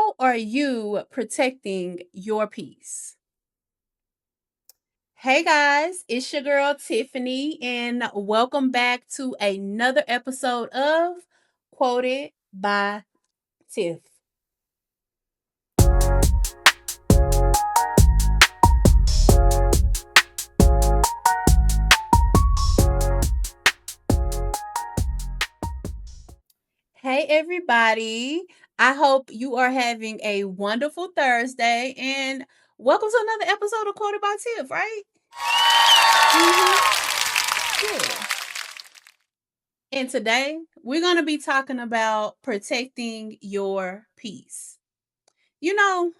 How are you protecting your peace? Hey guys, it's your girl Tiffany, and welcome back to another episode of Quoted by Tiff. Hey everybody, I hope you are having a wonderful Thursday, and welcome to another episode of Quoted by Tiff, right? Mhm. Yeah. And today we're going to be talking about protecting your peace. You know,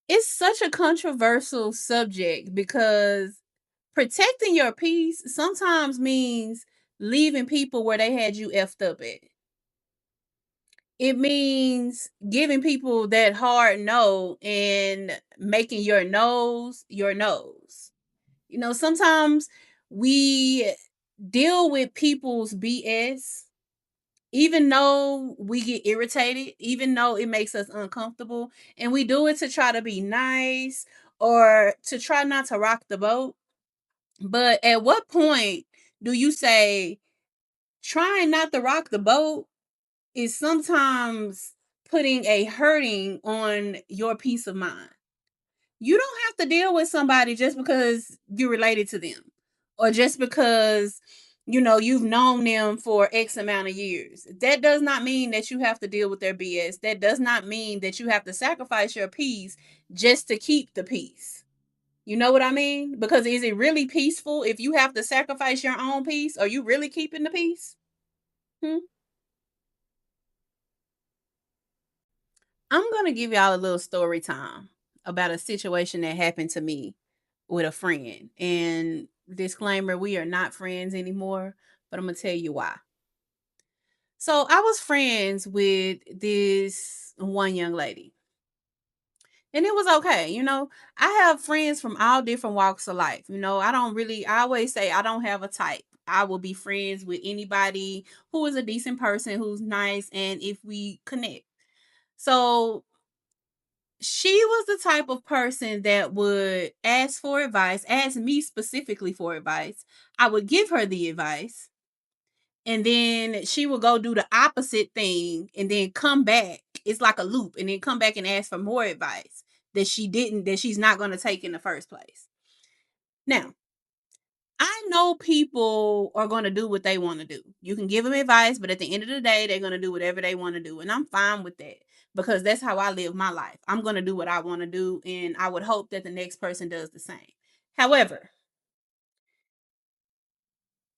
it's such a controversial subject because protecting your peace sometimes means leaving people where they had you effed up at. It means giving people that hard no and making your nose your nose. Sometimes we deal with people's BS even though we get irritated, even though it makes us uncomfortable, and we do it to try to be nice or to try not to rock the boat. But at what point do you say trying not to rock the boat is sometimes putting a hurting on your peace of mind? You don't have to deal with somebody just because you're related to them or just because you've known them for X amount of years. That does not mean that you have to deal with their BS. That does not mean that you have to sacrifice your peace just to keep the peace. You know what I mean? Because is it really peaceful if you have to sacrifice your own peace? Are you really keeping the peace? Hmm? I'm going to give y'all a little story time about a situation that happened to me with a friend. And disclaimer, we are not friends anymore, but I'm going to tell you why. So I was friends with this one young lady, and it was okay. I have friends from all different walks of life. I always say I don't have a type. I will be friends with anybody who is a decent person, who's nice, and if we connect. So she was the type of person that would ask for advice, ask me specifically for advice. I would give her the advice, and then she would go do the opposite thing and then come back. It's like a loop, and then come back and ask for more advice that she's not going to take in the first place. Now, I know people are going to do what they want to do. You can give them advice, but at the end of the day, they're going to do whatever they want to do. And I'm fine with that because that's how I live my life. I'm going to do what I want to do. And I would hope that the next person does the same. However,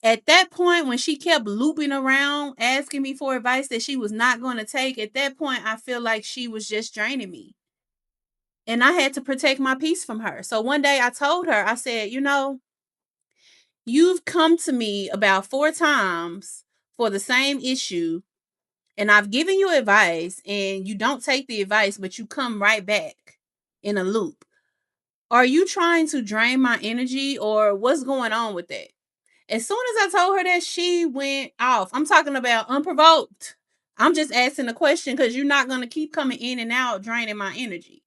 at that point, when she kept looping around asking me for advice that she was not going to take, at that point, I feel like she was just draining me. And I had to protect my peace from her. So one day I told her, I said, you've come to me about 4 times for the same issue, and I've given you advice, and you don't take the advice, but you come right back in a loop. Are you trying to drain my energy, or what's going on with that? As soon as I told her that, she went off. I'm talking about unprovoked. I'm just asking a question because you're not going to keep coming in and out, draining my energy.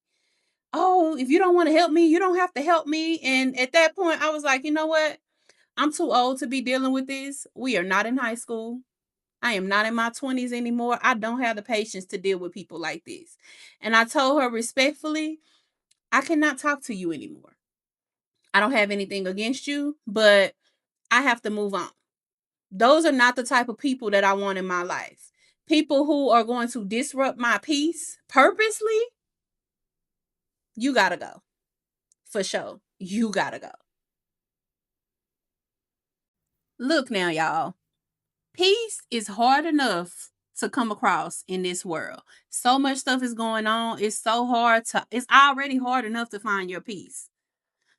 Oh, if you don't want to help me, you don't have to help me. And at that point, I was like, you know what? I'm too old to be dealing with this. We are not in high school. I am not in my 20s anymore. I don't have the patience to deal with people like this. And I told her respectfully, I cannot talk to you anymore. I don't have anything against you, but I have to move on. Those are not the type of people that I want in my life. People who are going to disrupt my peace purposely, you got to go. For sure. You got to go. Look now, y'all. Peace is hard enough to come across in this world. So much stuff is going on. It's already hard enough to find your peace.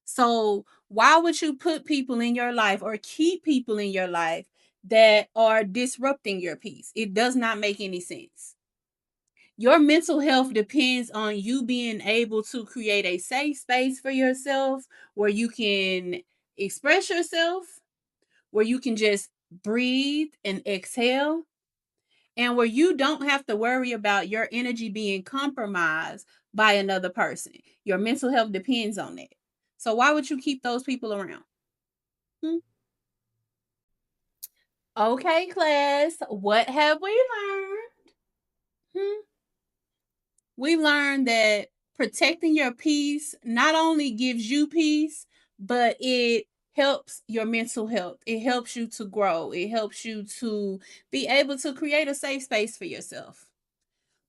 So, why would you put people in your life or keep people in your life that are disrupting your peace? It does not make any sense. Your mental health depends on you being able to create a safe space for yourself where you can express yourself, where you can just breathe and exhale, and where you don't have to worry about your energy being compromised by another person. Your mental health depends on that. So why would you keep those people around? Hmm? Okay, class, what have we learned? Hmm? We learned that protecting your peace not only gives you peace, but it helps your mental health. It helps you to grow. It helps you to be able to create a safe space for yourself.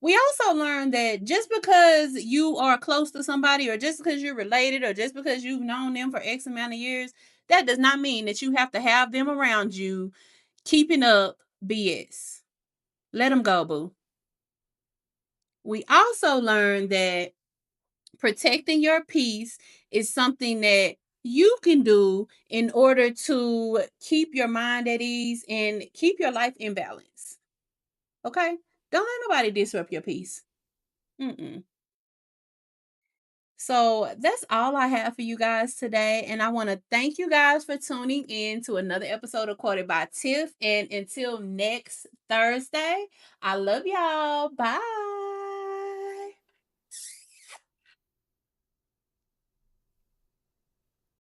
We also learned that just because you are close to somebody, or just because you're related, or just because you've known them for X amount of years, that does not mean that you have to have them around you keeping up BS. Let them go, boo. We also learned that protecting your peace is something that you can do in order to keep your mind at ease and keep your life in balance. Okay? Don't let nobody disrupt your peace. Mm-mm. So that's all I have for you guys today. And I want to thank you guys for tuning in to another episode of Quoted by Tiff. And until next Thursday, I love y'all. Bye.